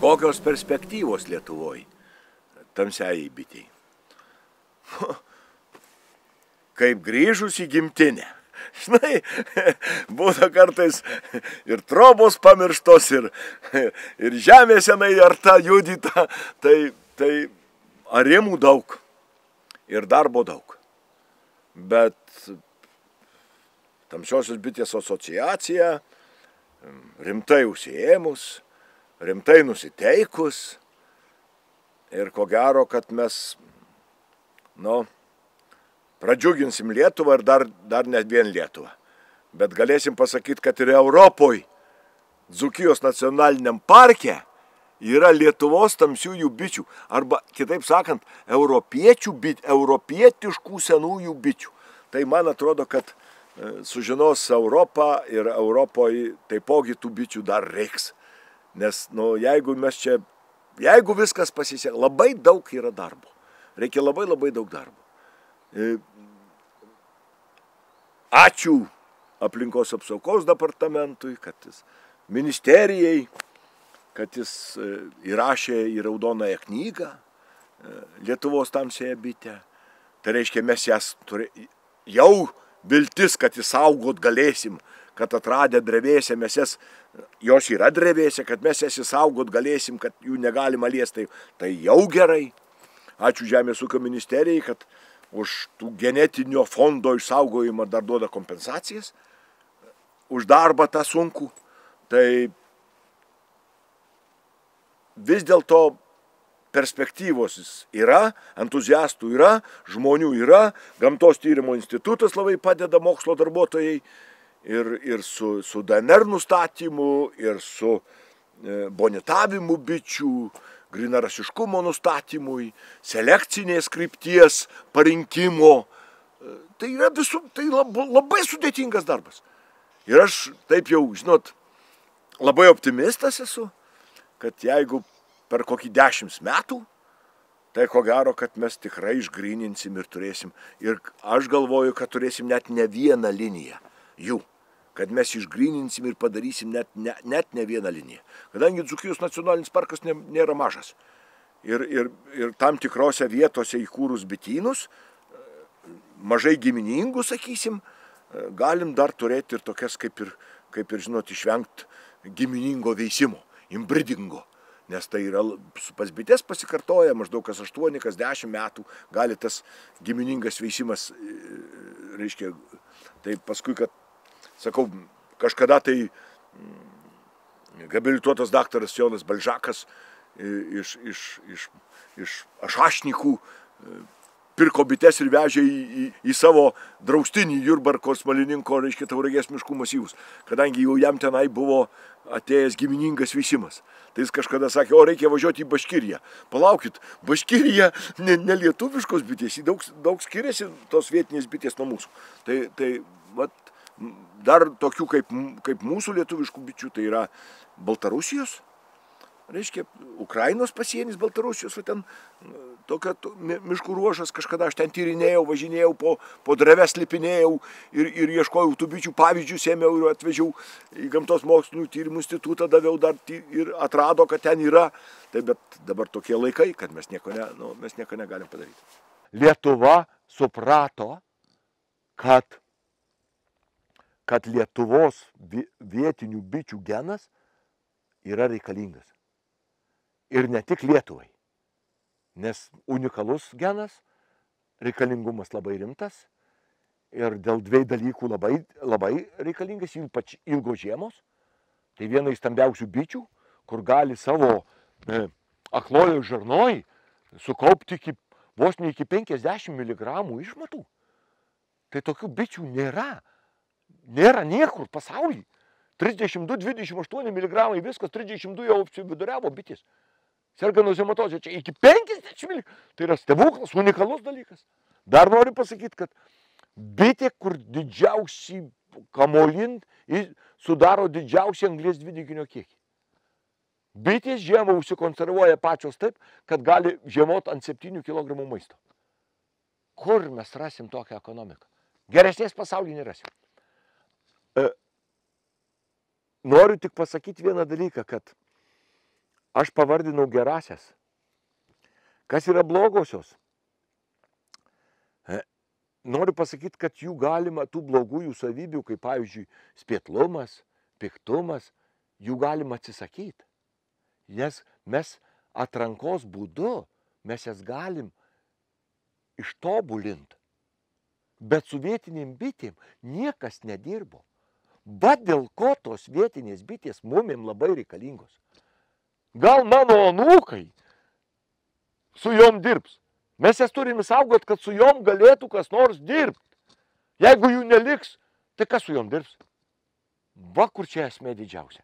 Kokios perspektyvos Lietuvoje tamsiai bitei? Kaip grįžus į gimtinę. Žinai, būna kartais ir trobos pamirštos, ir žemė senai arta judyta, tai arimų daug ir darbo daug. Bet Tamsiosios bitės asociacija rimtai užsiėmus, rimtai nusiteikus ir ko gero, kad mes, pradžiuginsim Lietuvą ir dar ne vien Lietuvą. Bet galėsim pasakyti, kad ir Europoje, Dzūkijos nacionaliniam parke yra Lietuvos tamsiųjų bičių. Arba, kitaip sakant, europietiškų senųjų bičių. Tai man atrodo, kad sužinos Europą ir Europoje taipogi tų bičių dar reiks. Nes, jeigu viskas pasiseka, labai daug yra darbo. Reikia labai daug darbo. Ačiū aplinkos apsaugos departamentui, kad jis ministerijai, kad jis įrašė į raudonąją knygą Lietuvos tamsiąją bitę. Tai reiškia, mes jas jau viltis, kad įsaugot galėsim, kad atradę drevėse, jos yra drevėse, kad mes jas įsaugot galėsim, kad jų negalima liesti, tai jau gerai. Ačiū Žemės ūkio ministerijai, kad už tų genetinio fondo išsaugojimą dar duoda kompensacijas, už darbą tą sunkų. Tai vis dėlto perspektyvos yra, entuziastų yra, žmonių yra, Gamtos tyrimo institutas labai padeda mokslo darbuotojai ir su DNR nustatymu, ir su bonitavimu bičių, grinarasiškumo nustatymui, selekcinės krypties parinkimo. Tai yra labai sudėtingas darbas. Ir aš taip jau, žinot, labai optimistas esu, kad jeigu per kokį 10 metų, tai ko gero, kad mes tikrai išgryninsim ir turėsim. Ir aš galvoju, kad turėsim net ne vieną liniją jų. Kad mes išgryninsim ir padarysim net ne vieną liniją. Kadangi Dzūkijos nacionalinis parkas nėra mažas. Ir tam tikrose vietose įkūrus bitynus, mažai giminingų, sakysim, galim dar turėti ir tokias, kaip ir žinot, išvengti giminingo veisimo, imbridingo. Nes tai yra pas bites pasikartoja maždaug kas 8, kas 10 metų gali tas giminingas veisimas, reiškia, tai paskui, kad sakau, kažkada tai habilituotas daktaras Jonas Balžakas iš Ašašnikų pirko bites ir vežė į savo draustinį Jurbarko Smalininko, reiškia, Tauragės miškų masyvus, kadangi jau jam tenai buvo atėjęs giminingas veisimas. Tai jis kažkada sakė, reikia važiuoti į Baškiriją. Palaukit, Baškirija ne lietuviškos bitės, daug skiriasi tos vietinės bitės nuo mūsų. Tai dar tokių kaip mūsų lietuviškų bičių, tai yra Baltarusijos, reiškia, Ukrainos pasienis Baltarusijos, ten tokia miškų ruožas, kažkada aš ten tyrinėjau, važinėjau, po dreves lipinėjau ir ieškojau tų bičių pavyzdžius, ėmiau ir atvežiau į Gamtos mokslinių tyrimų institutą, daviau dar ir atrado, kad ten yra. Tai bet dabar tokie laikai, kad mes nieko negalim padaryti. Lietuva suprato, kad Lietuvos vietinių bičių genas yra reikalingas. Ir ne tik Lietuvai. Nes unikalus genas, reikalingumas labai rimtas ir dėl 2 dalykų labai reikalingas, ypač ilgos žiemos. Tai viena iš stambiausių bičių, kur gali savo aklojoj žarnoj sukaupti vos ne iki 50 mg išmatų. Tai tokių bičių nėra. Nėra niekur pasaulyje. 32-28 mg viskas, 32 jau viduriavo bitės. Serga nuzimatozė čia iki 50 mg. Tai yra stebuklas, unikalus dalykas. Dar noriu pasakyti, kad bitė, kur didžiausiai kamolin sudaro didžiausią anglies dvideginio kiekį. Bitės žiemą užsikonservuoja pačios taip, kad gali žiemoti ant 7 kg maisto. Kur mes rasim tokią ekonomiką? Geresnės pasaulyje nerasim. Noriu tik pasakyti vieną dalyką, kad aš pavardinau gerasias. Kas yra blogosios? Noriu pasakyti, kad jų galima, tų blogųjų savybių, kaip pavyzdžiui, spėtlumas, piktumas, jų galima atsisakyti. Nes mes atrankos būdu, mes jas galim ištobulinti. Bet su vietinėm bitėm niekas nedirbo. Bet dėl ko tos vietinės bitės mumėm labai reikalingos. Gal mano anūkai su jom dirbs. Mes jas turime saugot, kad su jom galėtų kas nors dirbti. Jeigu jų neliks, tai kas su jom dirbs? Va, kur čia esmė didžiausia.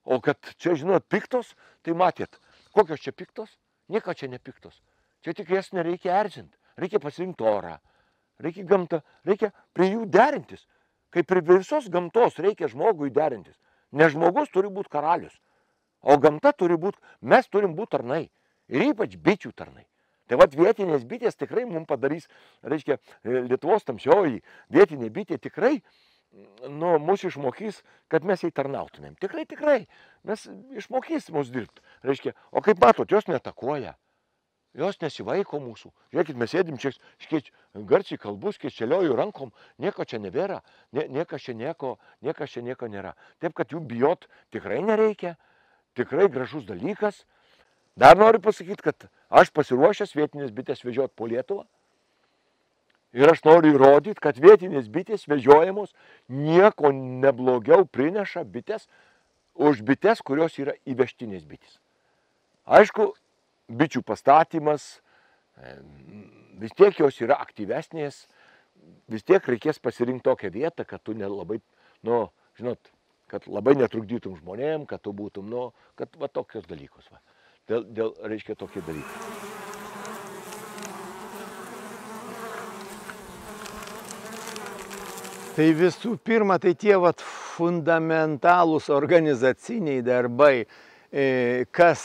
O kad čia, žinot, piktos, tai matėt, kokios čia piktos? Nieko čia nepiktos. Čia tik jas nereikia erzinti. Reikia pasirinkti orą. Reikia gamtą, reikia prie jų derintis. Kaip prie visos gamtos reikia žmogui derintis. Ne žmogus turi būti karalius. O gamta turi būti, mes turim būti tarnai. Ir ypač bičių tarnai. Tai vat vietinės bitės tikrai mums padarys, reiškia, Lietuvos tamsioji vietinė bitė tikrai mūsų išmokys, kad mes jai tarnautumėm. Tikrai, mes išmokys mus dirbti. Reiškia, o kaip matot, jos netakuoja, jos nesivaiko mūsų. Žiūrėkit, mes sėdim čia, garsiai kalbus, skėčelioju rankom, nieko čia nebėra, niekas čia nieko nėra. Taip, kad jų bijot tikrai nereikia, tikrai gražus dalykas. Dar noriu pasakyti, kad aš pasiruošęs vietinės bitės vežioti po Lietuvą. Ir aš noriu įrodyti, kad vietinės bitės vežiojamos nieko neblogiau prineša bitės už bites, kurios yra įvežtinės bitės. Aišku, bičių pastatymas, vis tiek jos yra aktyvesnės, vis tiek reikės pasirinkti tokią vietą, kad tu nelabai, žinot, kad labai netrukdytum žmonėm, kad tu būtum, kad va tokios dalykus. Va. Dėl reiškia, tokie dalykai. Tai visų pirma, tai tie fundamentalūs organizaciniai darbai, kas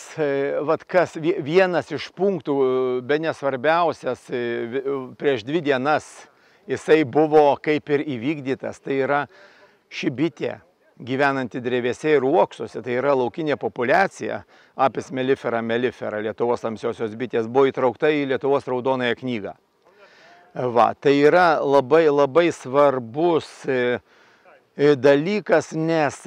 vienas iš punktų, bene svarbiausias, prieš 2 dienas jisai buvo kaip ir įvykdytas, tai yra ši bitė. Gyvenanti drevėse ir uoksuose, tai yra laukinė populiacija, Apis mellifera, Lietuvos tamsiosios bitės, buvo įtraukta į Lietuvos raudonąją knygą. Va, tai yra labai svarbus dalykas, nes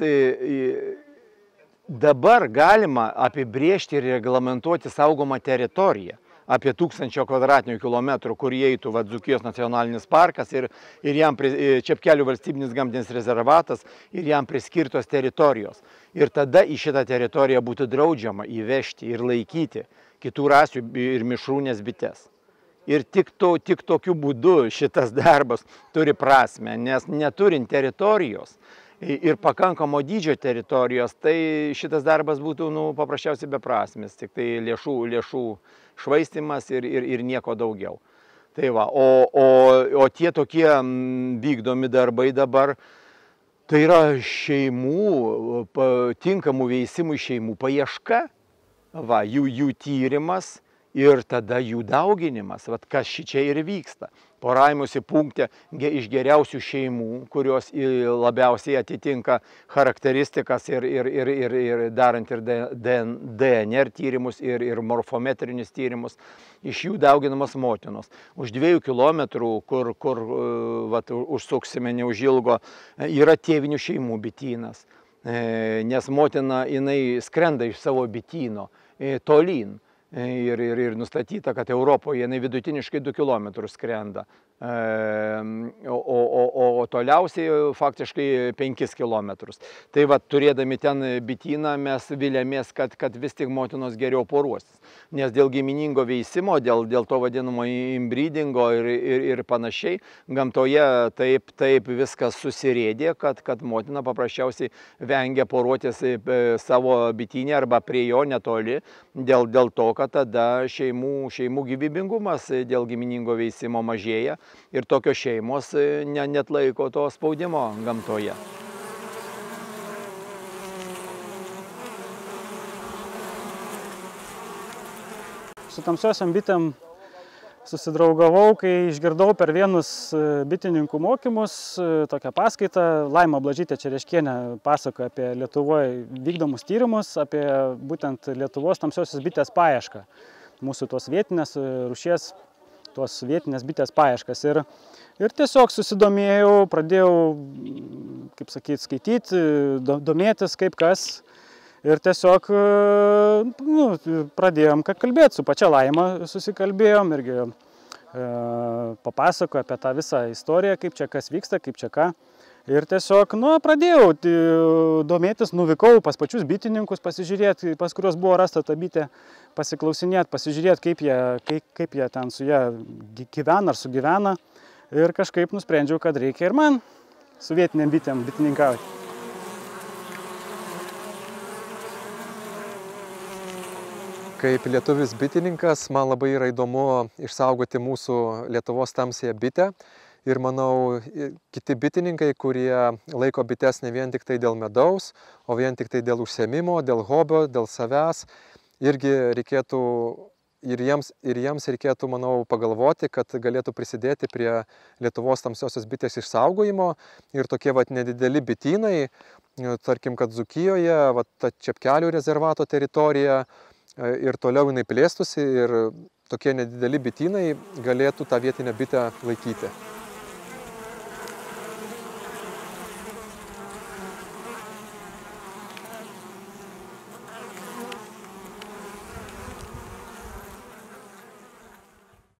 dabar galima apibrėžti ir reglamentuoti saugomą teritoriją. Apie 1000 kvadratinių kilometrų, kur įeitų Dzūkijos nacionalinis parkas ir jam Čepkelių valstybinis gamtinis rezervatas ir jam priskirtos teritorijos. Ir tada į šitą teritoriją būtų draudžiama įvežti ir laikyti kitų rasių ir mišrūnės bites. Ir tik tokiu būdu šitas darbas turi prasmę, nes neturint teritorijos ir pakankamo dydžio teritorijos, tai šitas darbas būtų paprasčiausiai beprasmis, tik tai lėšų švaistimas ir nieko daugiau. Tai va, o tie tokie vykdomi darbai dabar, tai yra šeimų, tinkamų veisimų šeimų paieška, va, jų tyrimas ir tada jų dauginimas, vat kas šičia ir vyksta. Poravimosi punkte iš geriausių šeimų, kurios labiausiai atitinka charakteristikas ir darant ir DNR tyrimus ir morfometrinius tyrimus, iš jų dauginamas motinos. Už 2 kilometrų, kur užsuksime neužilgo, yra tėvinių šeimų bitynas, nes motina jinai skrenda iš savo bityno tolyn. Ir nustatyta, kad Europoje jinai vidutiniškai 2 kilometrus skrenda, o toliausiai faktiškai 5 kilometrus. Tai va, turėdami ten bityną mes vilėmės, kad vis tik motinos geriau poruosis. Nes dėl giminingo veisimo, dėl to vadinamo inbreedingo ir panašiai, gamtoje taip viskas susirėdė, kad motina paprasčiausiai vengia poruotis savo bitynę arba prie jo netoli, dėl to, kad tada šeimų gyvybingumas dėl giminingo veisimo mažėja ir tokios šeimos net laiko to spaudimo gamtoje. Su tamsiosiom bitėm susidraugavau, kai išgirdau per vienus bitininkų mokymus tokią paskaitą. Laima Blažytė Čereškienė pasakoja apie Lietuvoje vykdomus tyrimus, apie būtent Lietuvos tamsiosios bitės paiešką. Mūsų tos vietinės rūšies, tos vietinės bitės paieškas. Ir tiesiog susidomėjau, pradėjau, kaip sakyti, skaityti, domėtis kaip kas. Ir tiesiog pradėjom kalbėti su pačia Laima, susikalbėjom irgi papasakoju apie tą visą istoriją, kaip čia kas vyksta, kaip čia ką. Ir tiesiog, pradėjau domėtis, nuvykau pas pačius bitininkus, pasižiūrėti, pas kurios buvo rasta ta bitė, pasiklausinėti, pasižiūrėti, kaip jie ten su ją gyvena ar sugyvena. Ir kažkaip nusprendžiau, kad reikia ir man su vietiniam bitėm bitininkauti. Kaip lietuvis bitininkas, man labai yra įdomu išsaugoti mūsų Lietuvos tamsiąją bitę. Ir manau, kiti bitininkai, kurie laiko bites ne vien tik tai dėl medaus, o vien tik tai dėl užsiėmimo, dėl hobio, dėl savęs, irgi reikėtų ir jiems reikėtų, manau, pagalvoti, kad galėtų prisidėti prie Lietuvos tamsiosios bitės išsaugojimo. Ir tokie nedideli bitynai, tarkim, kad Dzūkijoje, ta Čepkelių rezervato teritorija, ir toliau jinai plėstųsi ir tokie nedideli bitynai galėtų tą vietinę bitę laikyti.